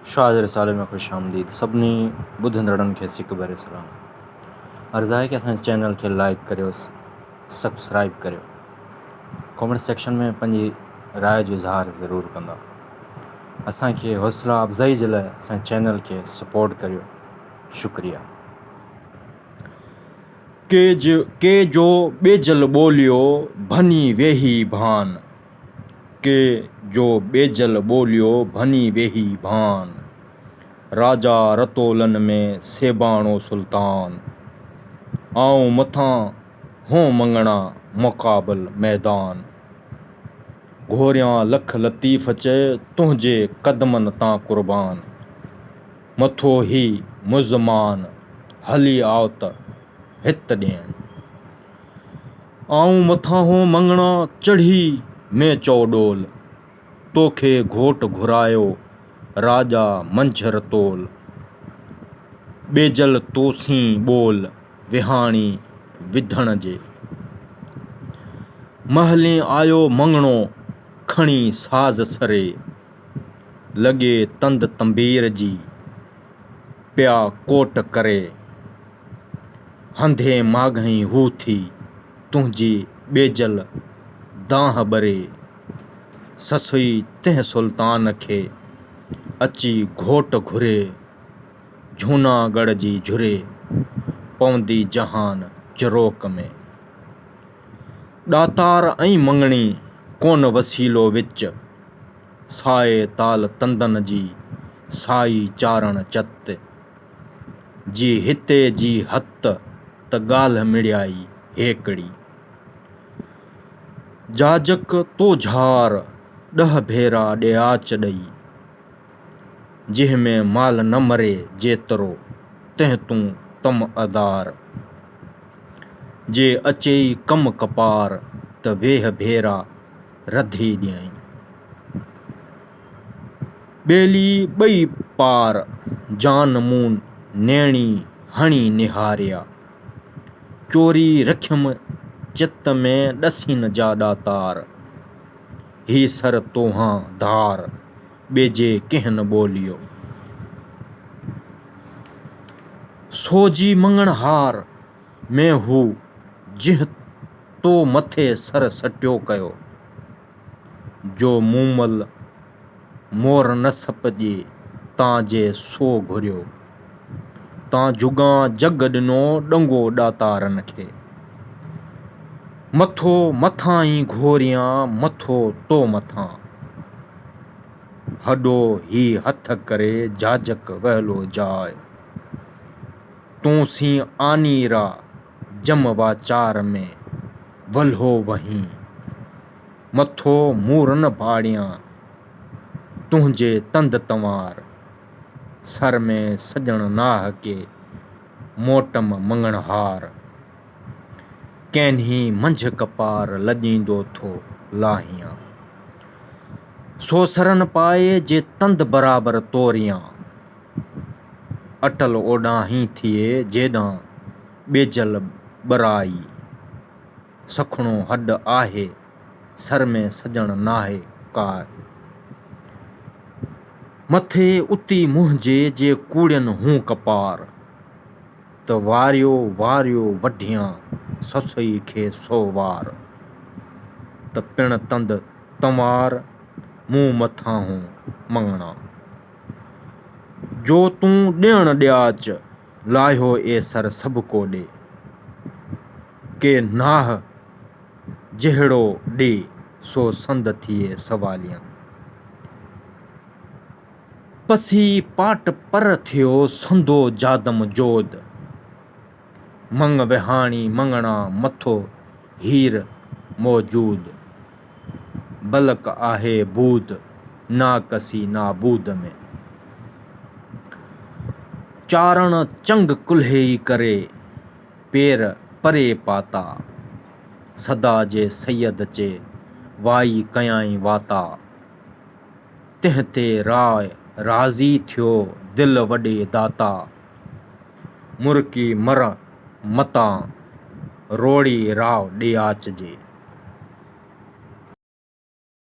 शाज़ रिसाले में खुश आमदीद सभिनी ॿुधंदड़नि खे सिक भरे सलाम। अर्ज़ु आहे कि असांजे चैनल खे लाइक करियो, सब्सक्राइब करियो, कमेंट सेक्शन में पंहिंजी राय जो इज़हार ज़रूरु कंदा। असांखे हौसला अफ़ज़ाई जे लाइ असांजे चैनल खे सपोर्ट करियो। शुक्रिया। के जो ॿेजल ॿोलियो भनी वेही भान, के जो ॿेजल ॿोलियो भनी वेही भान, राजा रतोलन में सेबाणो सुल्तान, आऊं मथां हों मंगणा मुक़ाबिल मैदान, घोरियां लख लतीफ़ चए तुंहिंजे क़दमनि तां क़ुर्बान, मथो ही मुज़मान हली आओ त हित ॾियण, आऊं मथां हों मंगणा चढ़ी में चौडोल, तोखे घोट घुरायो राजा मंझर तोल, ॿेजल तोसीं ॿोल विहाणी विधण जे, महले आयो मंगणो खणी साज़ सरे, लॻे तंद तंबीर जी पिया कोट करे, हंधे माघई हू थी तुंहिंजी ॿेजल दांह ॿरे, ससुई तंहिं सुल्तान खे अची घोट घुरे, जूनागढ़ जी झुरे पवंदी जहान चरोक में, ॾातार ऐं मंगणी कोन वसीलो विच, साए ताल तंदन जी साई चारण चत, जी हिते जी हथ त ॻाल्हि मिड़ियाई हेकड़ी, जाजक तो झार 10 भेरा ॾियाच ॾई, जंहिंमें माल न मरे जेतिरो तंहिं तूं तम अदार, जे अचेई कम कपार त वेह भेरा रधी ॾियई, ॿेली ॿई पार जान मूं नेणी हणी निहारिया, चोरी रखियमि चित में ॾसीन जा ॾातार, ही सर तोहां धार ॿेजे कंहिं न ॿोलियो, सोजी मंगण हार में हू जिंहिं तो मथे सर सटियो कयो, जो मूमल मोर न सपजे तां जे सो घुरियो, तां जुगां जग ॾिनो ॾंगो ॾातारनि खे, मथो मथां ई घोरियां मथो तो मथां, हॾो ही हथ करे जाजक वहलो जाय, तूं सी आनीरा जम वाचार में वल्हो वहीं, मथो मूरन भाड़ियां तुंहिंजे तंद तंवार, सर में सजण नाह के मोटम मंगणहार, कंहिं मंझ कपार लॼींदो थो लाहियां, सो सरन पाए जे तंद बराबर तोरियां, अटल ओॾाहीं थिए जेॾां ॿेजल ॿराई, सखणो हॾ आहे सर में सजण नाहे काय, मथे उती मुंहिंजे जे कूड़ियन हूं कपार, त वारियो वारियो वढियां ससुई खे 100 वार, त पिण तंद तंवार मूं मथां हूं मंगणा, जो तूं ॾियण ॾियाच लाहियो ए सर सभ को ॾे, के नाह जहिड़ो ॾे सो संद थिए सवालिया, पसी पाट पर थियो संदो जादम जोद, मंग विहाणी मंगणा मथो हीर मौजूद, बलक आहे बूद नाकसी नाबूद में, चारण चंग कुल्हेई करे पेर परे पाता, सदा जे सैयद चे वाई कयाई वाता, तंहिं ते राय राज़ी थियो दिल वॾे दाता, मुर्की मर मतां रोड़ी राव ॾियाच जे।